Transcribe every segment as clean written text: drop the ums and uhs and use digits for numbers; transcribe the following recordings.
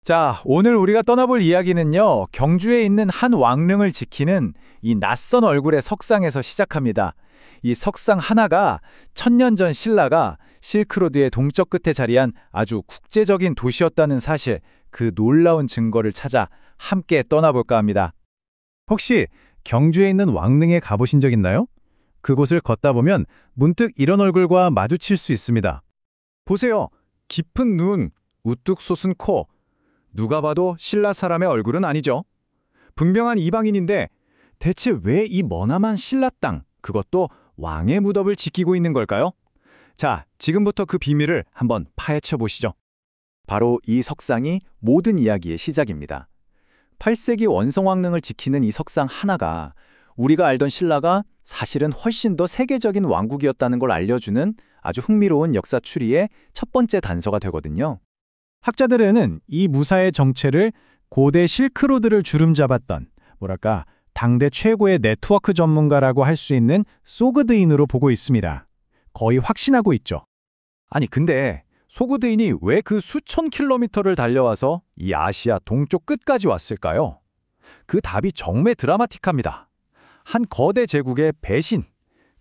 자, 오늘 우리가 떠나볼 이야기는요, 경주에 있는 한 왕릉을 지키는 이 낯선 얼굴의 석상에서 시작합니다. 이 석상 하나가 천년 전 신라가 실크로드의 동쪽 끝에 자리한 아주 국제적인 도시였다는 사실, 그 놀라운 증거를 찾아 함께 떠나볼까 합니다. 혹시 경주에 있는 왕릉에 가보신 적 있나요? 그곳을 걷다 보면 문득 이런 얼굴과 마주칠 수 있습니다. 보세요. 깊은 눈, 우뚝 솟은 코. 누가 봐도 신라 사람의 얼굴은 아니죠. 분명한 이방인인데 대체 왜 이 머나먼 신라 땅, 그것도 왕의 무덤을 지키고 있는 걸까요? 자, 지금부터 그 비밀을 한번 파헤쳐 보시죠. 바로 이 석상이 모든 이야기의 시작입니다. 8세기 원성왕릉을 지키는 이 석상 하나가 우리가 알던 신라가 사실은 훨씬 더 세계적인 왕국이었다는 걸 알려주는 아주 흥미로운 역사 추리의 첫 번째 단서가 되거든요. 학자들은 이 무사의 정체를 고대 실크로드를 주름잡았던 당대 최고의 네트워크 전문가라고 할 수 있는 소그드인으로 보고 있습니다. 거의 확신하고 있죠. 아니 근데 소그드인이 왜 그 수천 킬로미터를 달려와서 이 아시아 동쪽 끝까지 왔을까요? 그 답이 정말 드라마틱합니다. 한 거대 제국의 배신,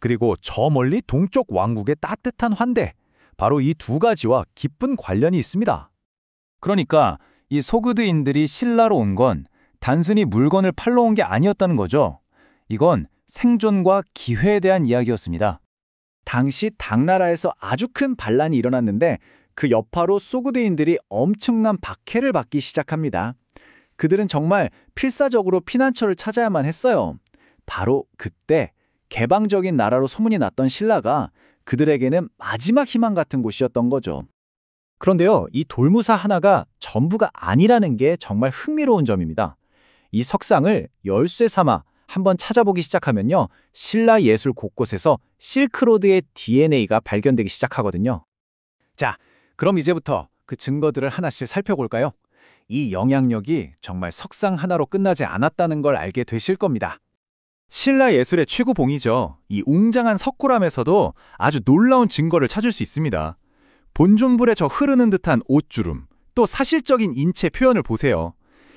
그리고 저 멀리 동쪽 왕국의 따뜻한 환대, 바로 이 두 가지와 깊은 관련이 있습니다. 그러니까 이 소그드인들이 신라로 온 건 단순히 물건을 팔러 온 게 아니었다는 거죠. 이건 생존과 기회에 대한 이야기였습니다. 당시 당나라에서 아주 큰 반란이 일어났는데 그 여파로 소그드인들이 엄청난 박해를 받기 시작합니다. 그들은 정말 필사적으로 피난처를 찾아야만 했어요. 바로 그때 개방적인 나라로 소문이 났던 신라가 그들에게는 마지막 희망 같은 곳이었던 거죠. 그런데요, 이 돌무사 하나가 전부가 아니라는 게 정말 흥미로운 점입니다. 이 석상을 열쇠 삼아 한번 찾아보기 시작하면요, 신라 예술 곳곳에서 실크로드의 DNA가 발견되기 시작하거든요. 자, 그럼 이제부터 그 증거들을 하나씩 살펴볼까요? 이 영향력이 정말 석상 하나로 끝나지 않았다는 걸 알게 되실 겁니다. 신라 예술의 최고봉이죠. 이 웅장한 석굴암에서도 아주 놀라운 증거를 찾을 수 있습니다. 본존불에 저 흐르는 듯한 옷주름, 또 사실적인 인체 표현을 보세요.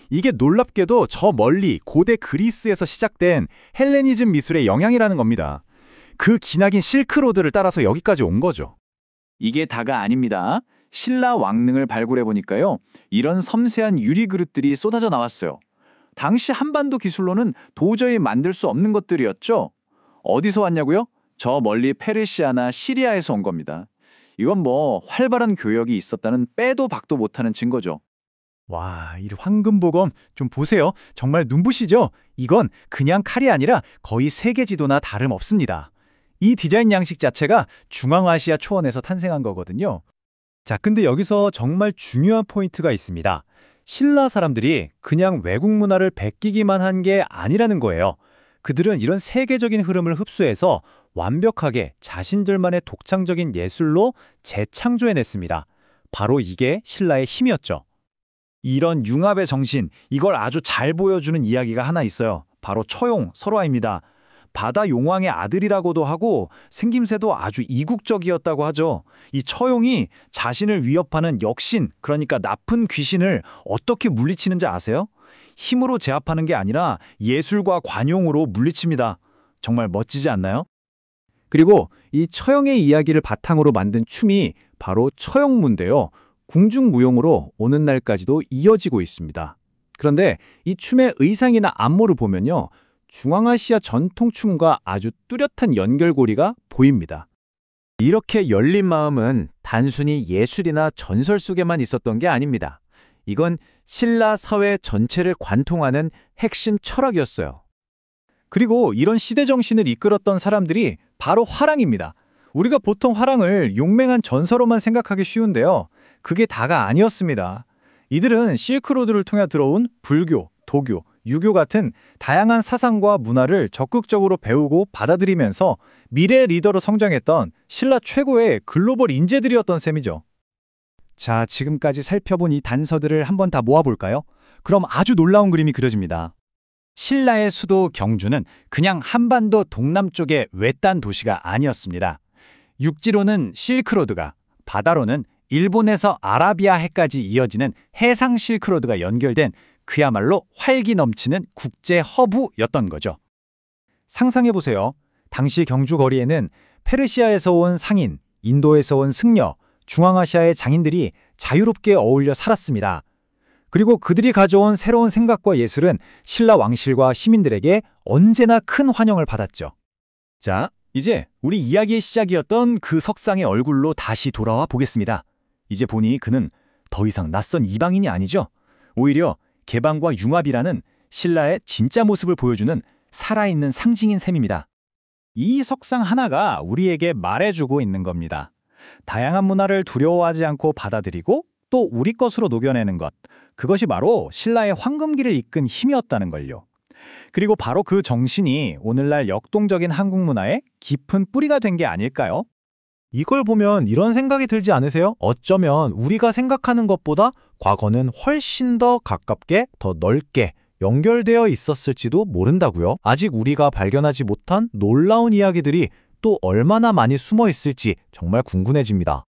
이게 놀랍게도 저 멀리 고대 그리스에서 시작된 헬레니즘 미술의 영향이라는 겁니다. 그 기나긴 실크로드를 따라서 여기까지 온 거죠. 이게 다가 아닙니다. 신라 왕릉을 발굴해 보니까요, 이런 섬세한 유리 그릇들이 쏟아져 나왔어요. 당시 한반도 기술로는 도저히 만들 수 없는 것들이었죠. 어디서 왔냐고요? 저 멀리 페르시아나 시리아에서 온 겁니다. 이건 뭐 활발한 교역이 있었다는 빼도 박도 못하는 증거죠. 와, 이 황금보검 좀 보세요. 정말 눈부시죠? 이건 그냥 칼이 아니라 거의 세계 지도나 다름없습니다. 이 디자인 양식 자체가 중앙아시아 초원에서 탄생한 거거든요. 자, 근데 여기서 정말 중요한 포인트가 있습니다. 신라 사람들이 그냥 외국 문화를 베끼기만 한 게 아니라는 거예요. 그들은 이런 세계적인 흐름을 흡수해서 완벽하게 자신들만의 독창적인 예술로 재창조해냈습니다. 바로 이게 신라의 힘이었죠. 이런 융합의 정신, 이걸 아주 잘 보여주는 이야기가 하나 있어요. 바로 처용, 설화입니다. 바다 용왕의 아들이라고도 하고 생김새도 아주 이국적이었다고 하죠. 이 처용이 자신을 위협하는 역신, 그러니까 나쁜 귀신을 어떻게 물리치는지 아세요? 힘으로 제압하는 게 아니라 예술과 관용으로 물리칩니다. 정말 멋지지 않나요? 그리고 이 처형의 이야기를 바탕으로 만든 춤이 바로 처형무인데요. 궁중무용으로 오는 날까지도 이어지고 있습니다. 그런데 이 춤의 의상이나 안무를 보면요, 중앙아시아 전통춤과 아주 뚜렷한 연결고리가 보입니다. 이렇게 열린 마음은 단순히 예술이나 전설 속에만 있었던 게 아닙니다. 이건 신라 사회 전체를 관통하는 핵심 철학이었어요. 그리고 이런 시대 정신을 이끌었던 사람들이 바로 화랑입니다. 우리가 보통 화랑을 용맹한 전사로만 생각하기 쉬운데요, 그게 다가 아니었습니다. 이들은 실크로드를 통해 들어온 불교, 도교, 유교 같은 다양한 사상과 문화를 적극적으로 배우고 받아들이면서 미래 리더로 성장했던 신라 최고의 글로벌 인재들이었던 셈이죠. 자, 지금까지 살펴본 이 단서들을 한번 다 모아볼까요? 그럼 아주 놀라운 그림이 그려집니다. 신라의 수도 경주는 그냥 한반도 동남쪽의 외딴 도시가 아니었습니다. 육지로는 실크로드가, 바다로는 일본에서 아라비아 해까지 이어지는 해상 실크로드가 연결된 그야말로 활기 넘치는 국제 허브였던 거죠. 상상해보세요. 당시 경주 거리에는 페르시아에서 온 상인, 인도에서 온 승려, 중앙아시아의 장인들이 자유롭게 어울려 살았습니다. 그리고 그들이 가져온 새로운 생각과 예술은 신라 왕실과 시민들에게 언제나 큰 환영을 받았죠. 자, 이제 우리 이야기의 시작이었던 그 석상의 얼굴로 다시 돌아와 보겠습니다. 이제 보니 그는 더 이상 낯선 이방인이 아니죠. 오히려 개방과 융합이라는 신라의 진짜 모습을 보여주는 살아있는 상징인 셈입니다. 이 석상 하나가 우리에게 말해주고 있는 겁니다. 다양한 문화를 두려워하지 않고 받아들이고 또 우리 것으로 녹여내는 것. 그것이 바로 신라의 황금기를 이끈 힘이었다는 걸요. 그리고 바로 그 정신이 오늘날 역동적인 한국 문화의 깊은 뿌리가 된 게 아닐까요? 이걸 보면 이런 생각이 들지 않으세요? 어쩌면 우리가 생각하는 것보다 과거는 훨씬 더 가깝게, 더 넓게 연결되어 있었을지도 모른다고요. 아직 우리가 발견하지 못한 놀라운 이야기들이 또 얼마나 많이 숨어 있을지 정말 궁금해집니다.